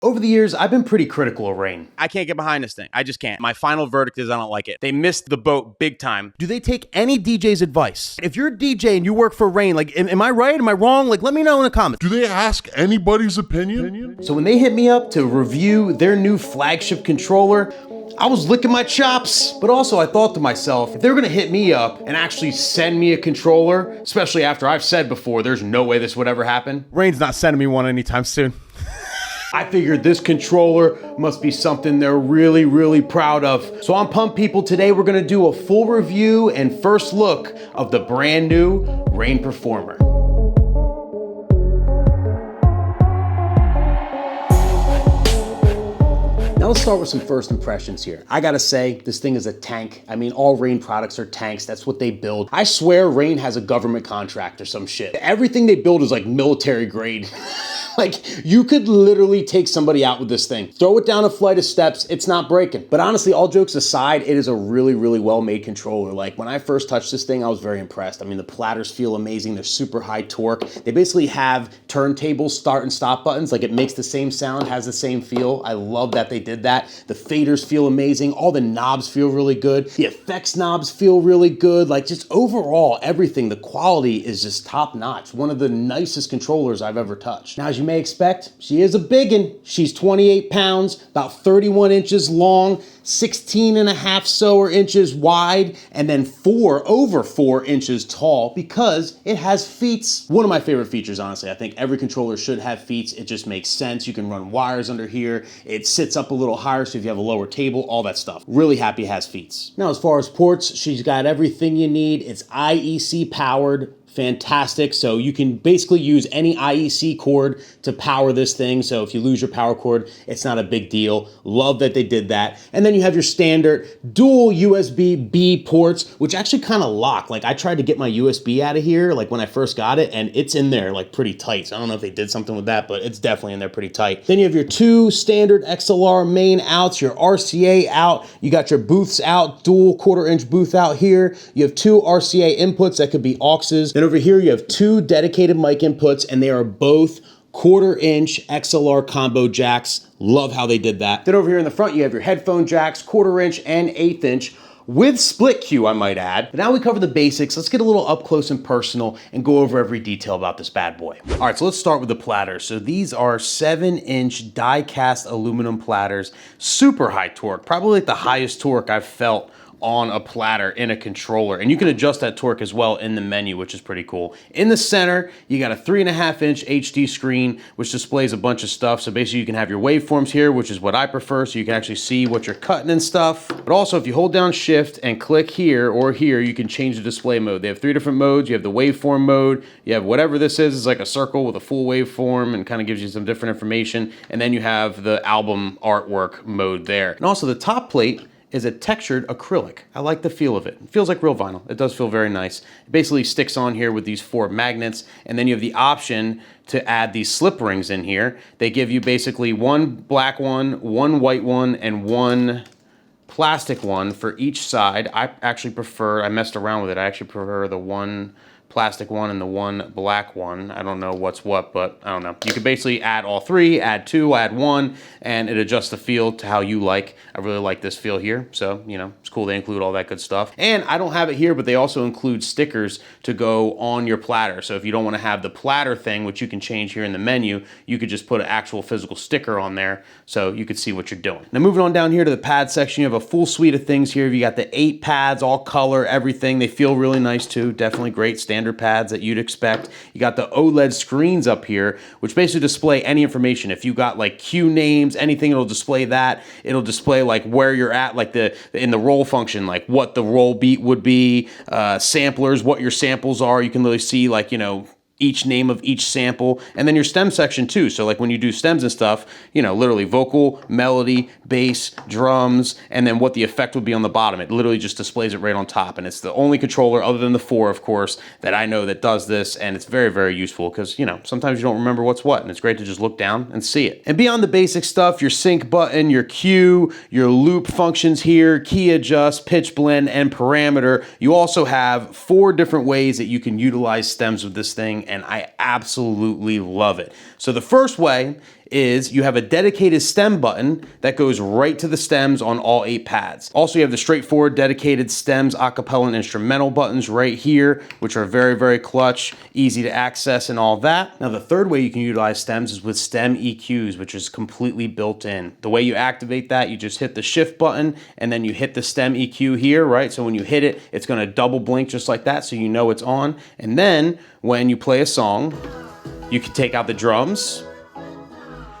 Over the years, I've been pretty critical of RANE. I can't get behind this thing. I just can't. My final verdict is I don't like it. They missed the boat big time. Do they take any DJ's advice? If you're a DJ and you work for RANE, like, am I right? Am I wrong? Like, let me know in the comments. Do they ask anybody's opinion? So when they hit me up to review their new flagship controller, I was licking my chops, but also I thought to myself, if they're gonna hit me up and actually send me a controller, especially after I've said before, there's no way this would ever happen. RANE's not sending me one anytime soon. I figured this controller must be something they're really, really proud of. So I'm pumped, people. Today we're gonna do a full review and first look of the brand new RANE Performer. Now let's start with some first impressions here. I gotta say, this thing is a tank. I mean, all RANE products are tanks. That's what they build. I swear RANE has a government contract or some shit. Everything they build is like military grade. Like, you could literally take somebody out with this thing. Throw it down a flight of steps, it's not breaking. But honestly, all jokes aside, it is a really, really well-made controller. Like, when I first touched this thing, I was very impressed. I mean, the platters feel amazing. They're super high torque. They basically have turntable start and stop buttons. Like, it makes the same sound, has the same feel. I love that they did that. The faders feel amazing. All the knobs feel really good. The effects knobs feel really good. Like, just overall, everything, the quality is just top-notch. One of the nicest controllers I've ever touched. Now, as you may expect, she is a biggin'. She's 28 pounds, about 31 inches long, 16.5 inches wide, and then over 4 inches tall because it has feet. One of my favorite features, honestly. I think every controller should have feet. It just makes sense. You can run wires under here. It sits up a little higher, so if you have a lower table, all that stuff. Really happy it has feet. Now, as far as ports, she's got everything you need. It's IEC powered. Fantastic. So you can basically use any IEC cord to power this thing. So if you lose your power cord, it's not a big deal. Love that they did that. And then you have your standard dual USB-B ports, which actually kind of lock. Like, I tried to get my USB out of here, like when I first got it, and it's in there like pretty tight. So I don't know if they did something with that, but it's definitely in there pretty tight. Then you have your two standard XLR main outs, your RCA out. You got your booths out, dual 1/4 inch booth out here. You have two RCA inputs that could be auxes. Then over here you have two dedicated mic inputs, and they are both 1/4 inch XLR combo jacks. Love how they did that. Then over here in the front you have your headphone jacks, 1/4 inch and 1/8 inch. With split Q, I might add. But now we cover the basics. Let's get a little up close and personal and go over every detail about this bad boy. All right, so let's start with the platters. So these are 7-inch die-cast aluminum platters, super high torque, probably like the highest torque I've felt on a platter in a controller. And you can adjust that torque as well in the menu, which is pretty cool. In the center, you got a 3.5-inch HD screen, which displays a bunch of stuff. So basically you can have your waveforms here, which is what I prefer, so you can actually see what you're cutting and stuff. But also if you hold down shift and click here or here, you can change the display mode. They have 3 different modes. You have the waveform mode, you have whatever this is. It's like a circle with a full waveform and kind of gives you some different information. And then you have the album artwork mode there. And also the top plate is a textured acrylic. I like the feel of it. It feels like real vinyl. It does feel very nice. It basically sticks on here with these 4 magnets, and then you have the option to add these slip rings in here. They give you basically one black one, one white one, and one plastic one for each side. I messed around with it. I actually prefer the one plastic one and the one black one. I don't know what's what, but I don't know. You could basically add all 3, add 2, add 1, and it adjusts the feel to how you like. I really like this feel here, so, you know, it's cool they include all that good stuff. And I don't have it here, but they also include stickers to go on your platter. So if you don't want to have the platter thing, which you can change here in the menu, you could just put an actual physical sticker on there so you could see what you're doing. Now moving on down here to the pad section, you have a full suite of things here. You got the 8 pads, all color, everything. They feel really nice too. Definitely great standard pads that you'd expect. You got the OLED screens up here, which basically display any information. If you got like cue names, anything, it'll display that. It'll display like where you're at, like in the roll function, like what the roll beat would be, samplers, what your samples are. You can literally see, like, you know, each name of each sample, and then your stem section too. So like when you do stems and stuff, you know, literally vocal, melody, bass, drums, and then what the effect would be on the bottom. It literally just displays it right on top, and it's the only controller other than the 4, of course, that I know that does this, and it's very, very useful because, you know, sometimes you don't remember what's what, and it's great to just look down and see it. And beyond the basic stuff, your sync button, your cue, your loop functions here, key adjust, pitch blend, and parameter, you also have 4 different ways that you can utilize stems with this thing, and I absolutely love it. So the first way is you have a dedicated stem button that goes right to the stems on all 8 pads. Also, you have the straightforward dedicated stems, acapella, and instrumental buttons right here, which are very, very clutch, easy to access and all that. Now, the third way you can utilize stems is with stem EQs, which is completely built in. The way you activate that, you just hit the shift button and then you hit the stem EQ here, right? So when you hit it, it's gonna double blink just like that so you know it's on. And then when you play a song, you can take out the drums,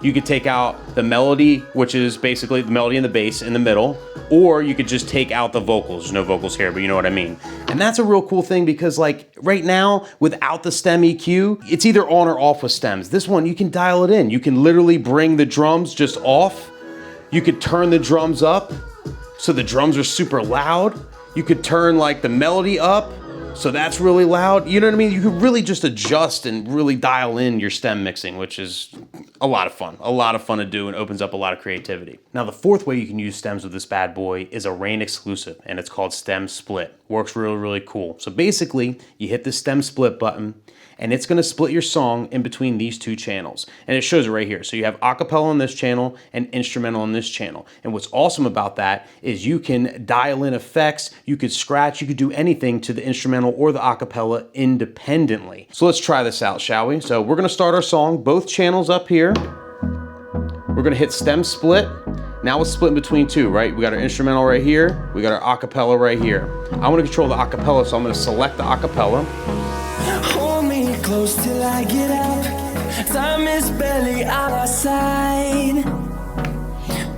you could take out the melody, which is basically the melody and the bass in the middle, or you could just take out the vocals. There's no vocals here, but you know what I mean. And that's a real cool thing because like right now, without the stem EQ, it's either on or off with stems. This one, you can dial it in. You can literally bring the drums just off. You could turn the drums up so the drums are super loud. You could turn like the melody up, so that's really loud. You know what I mean? You could really just adjust and really dial in your stem mixing, which is a lot of fun to do and opens up a lot of creativity. Now, the fourth way you can use stems with this bad boy is a RANE exclusive, and it's called Stem Split. Works really, really cool. So basically, you hit the Stem Split button, and it's gonna split your song in between these 2 channels. And it shows it right here. So you have acapella on this channel and instrumental on this channel. And what's awesome about that is you can dial in effects, you could scratch, you could do anything to the instrumental or the acapella independently. So let's try this out, shall we? So we're gonna start our song, both channels up here. We're gonna hit Stem Split. Now it's split between 2, right? We got our instrumental right here, we got our acapella right here. I wanna control the acapella, so I'm gonna select the acapella. Hold me close till I get up. Time is barely on our side.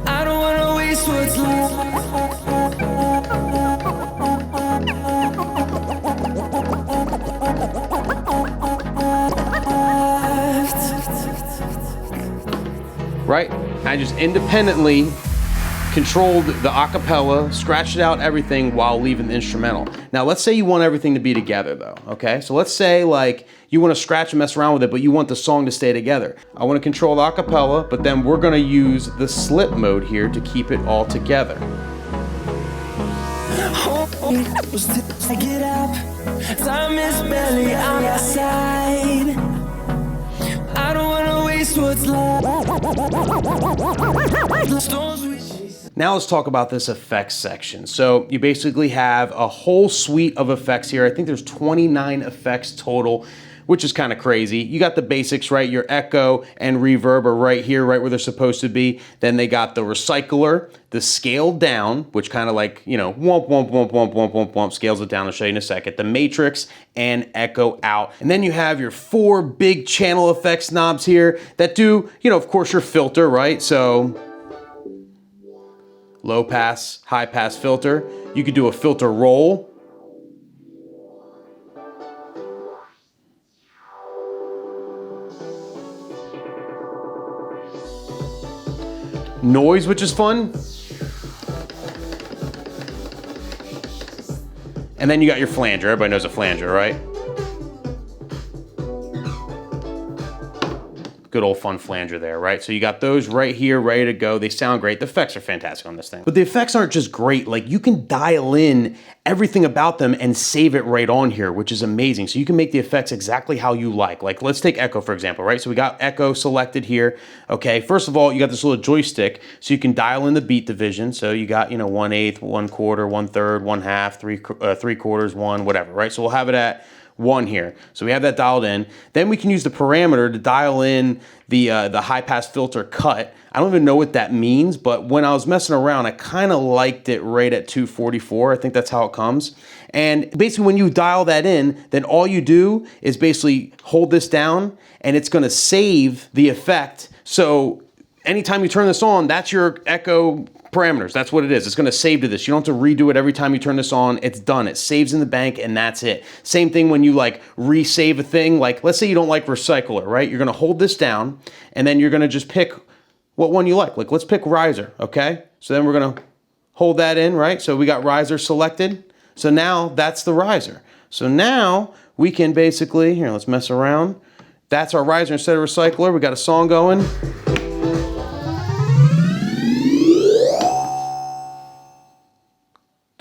I don't wanna waste what's left. Right? I just independently controlled the acapella, scratched out everything while leaving the instrumental. Now, let's say you want everything to be together though, okay? So let's say like you wanna scratch and mess around with it, but you want the song to stay together. I wanna control the acapella, but then we're gonna use the slip mode here to keep it all together. I get up, time is barely on our side. I don't wanna waste what's left. Now let's talk about this effects section. So you basically have a whole suite of effects here. I think there's 29 effects total, which is kind of crazy. You got the basics, right? Your echo and reverb are right here, right where they're supposed to be. Then they got the recycler, the scale down, which kind of like, you know, womp, womp, womp, womp, womp, womp, womp, scales it down. I'll show you in a second. The matrix and echo out. And then you have your 4 big channel effects knobs here that do, you know, of course, your filter, right? So low pass, high pass filter. You could do a filter roll. Noise, which is fun. And then you got your flanger. Everybody knows a flanger, right? Good old fun flanger there, right? So you got those right here, ready to go. They sound great. The effects are fantastic on this thing. But the effects aren't just great. Like you can dial in everything about them and save it right on here, which is amazing. So you can make the effects exactly how you like. Like let's take echo, for example, right? So we got echo selected here. Okay, first of all, you got this little joystick so you can dial in the beat division. So you got, you know, 1/8, 1/4, 1/3, 1/2, 3/4, 1, whatever, right? So we'll have it at 1 here. So we have that dialed in. Then we can use the parameter to dial in the high pass filter cut. I don't even know what that means, but when I was messing around, I kind of liked it right at 244. I think that's how it comes. And basically when you dial that in, then all you do is basically hold this down and it's gonna save the effect. So anytime you turn this on, that's your echo parameters. That's what it is. It's gonna save to this. You don't have to redo it every time you turn this on. It's done. It saves in the bank and that's it. Same thing when you like resave a thing. Like let's say you don't like recycler, right? You're gonna hold this down and then you're gonna just pick what one you like. Like let's pick riser, okay? So then we're gonna hold that in, right? So we got riser selected. So now that's the riser. So now we can basically, here, let's mess around. That's our riser instead of recycler. We got a song going.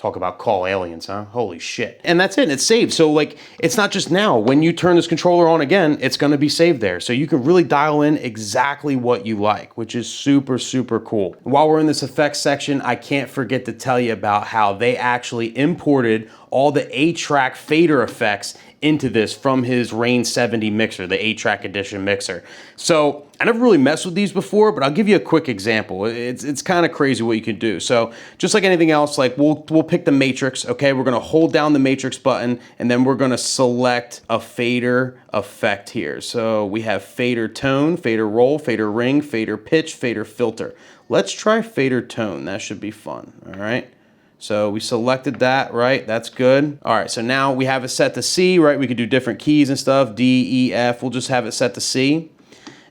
Talk about call aliens, huh? Holy shit. And that's it, it's saved. So like, it's not just now. When you turn this controller on again, it's gonna be saved there. So you can really dial in exactly what you like, which is super, super cool. While we're in this effects section, I can't forget to tell you about how they actually imported all the 8-track fader effects into this from his RANE 70 mixer, the 8-track edition mixer. So I never really messed with these before, but I'll give you a quick example. It's kind of crazy what you can do. So just like anything else, like we'll pick the matrix, okay? We're gonna hold down the matrix button and then we're gonna select a fader effect here. So we have fader tone, fader roll, fader ring, fader pitch, fader filter. Let's try fader tone, that should be fun, all right? So we selected that, right? That's good. All right, so now we have it set to C, right? We could do different keys and stuff, D, E, F. We'll just have it set to C.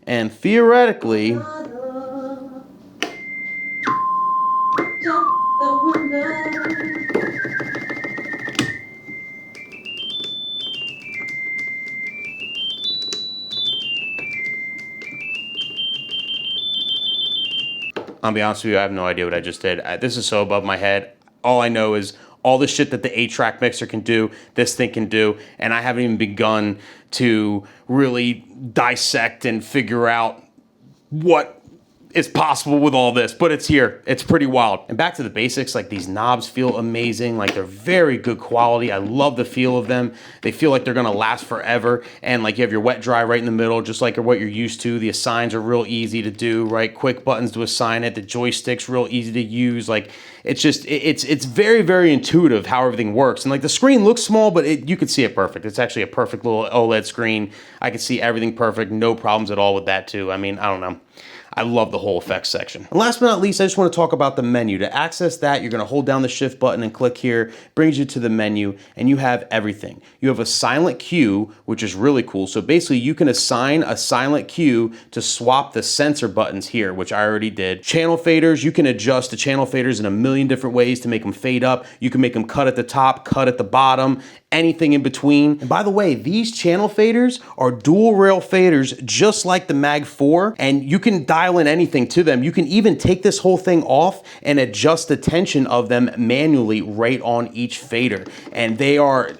And theoretically, I'll be honest with you, I have no idea what I just did. This is so above my head. All I know is all the shit that the 8-track mixer can do, this thing can do, and I haven't even begun to really dissect and figure out what is possible with all this, but it's here. It's pretty wild. And back to the basics, like these knobs feel amazing. Like they're very good quality. I love the feel of them. They feel like they're gonna last forever. And like you have your wet dry right in the middle, just like what you're used to. The assigns are real easy to do, right? Quick buttons to assign it. The joystick's real easy to use. Like it's just, it's very, very intuitive how everything works. And like the screen looks small, but you can see it perfect. It's actually a perfect little OLED screen. I can see everything perfect. No problems at all with that too. I mean, I don't know. I love the whole effects section. And last but not least, I just want to talk about the menu. To access that, you're going to hold down the shift button and click here, brings you to the menu, and you have everything. You have a silent cue, which is really cool. So basically you can assign a silent cue to swap the sensor buttons here, which I already did. Channel faders, you can adjust the channel faders in a million different ways to make them fade up. You can make them cut at the top, cut at the bottom, anything in between. And by the way, these channel faders are dual rail faders just like the Mag 4, and you can dial in anything to them. You can even take this whole thing off and adjust the tension of them manually right on each fader. And they are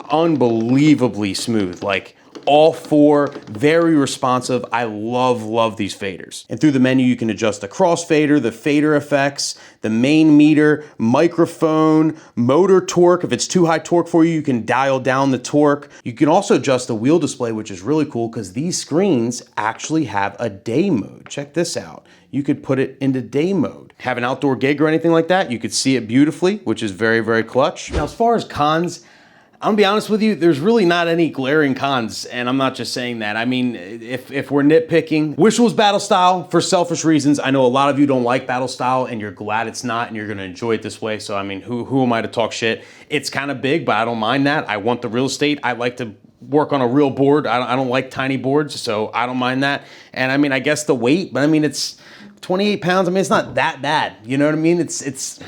unbelievably smooth. Like all 4, very responsive. I love these faders. And through the menu, you can adjust the crossfader, the fader effects, the main meter, microphone, motor torque. If it's too high torque for you, you can dial down the torque. You can also adjust the wheel display, which is really cool because these screens actually have a day mode. Check this out. You could put it into day mode. Have an outdoor gig or anything like that, you could see it beautifully, which is very, very clutch. Now, as far as cons, I'm gonna be honest with you, there's really not any glaring cons, and I'm not just saying that. I mean, if we're nitpicking, wish it was battle style for selfish reasons. I know a lot of you don't like battle style, and you're glad it's not, and you're gonna enjoy it this way, so I mean, who am I to talk shit? It's kind of big, but I don't mind that. I want the real estate. I like to work on a real board. I don't like tiny boards, so I don't mind that. And I mean, I guess the weight, but I mean, it's 28 pounds. I mean, it's not that bad. You know what I mean? It's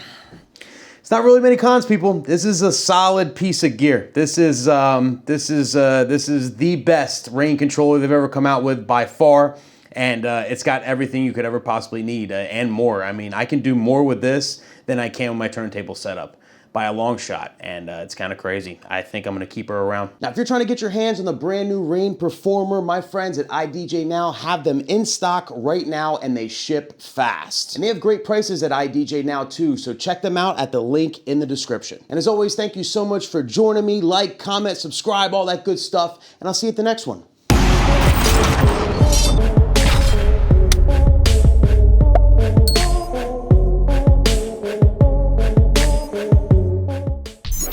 not really many cons, people. This is a solid piece of gear. This is the best RANE controller they've ever come out with by far, and it's got everything you could ever possibly need and more. I mean, I can do more with this than I can with my turntable setup by a long shot, and it's kind of crazy. I think I'm gonna keep her around. Now, if you're trying to get your hands on the brand new RANE Performer, my friends at iDJ Now have them in stock right now, and they ship fast. And they have great prices at iDJ Now too, so check them out at the link in the description. And as always, thank you so much for joining me. Like, comment, subscribe, all that good stuff, and I'll see you at the next one.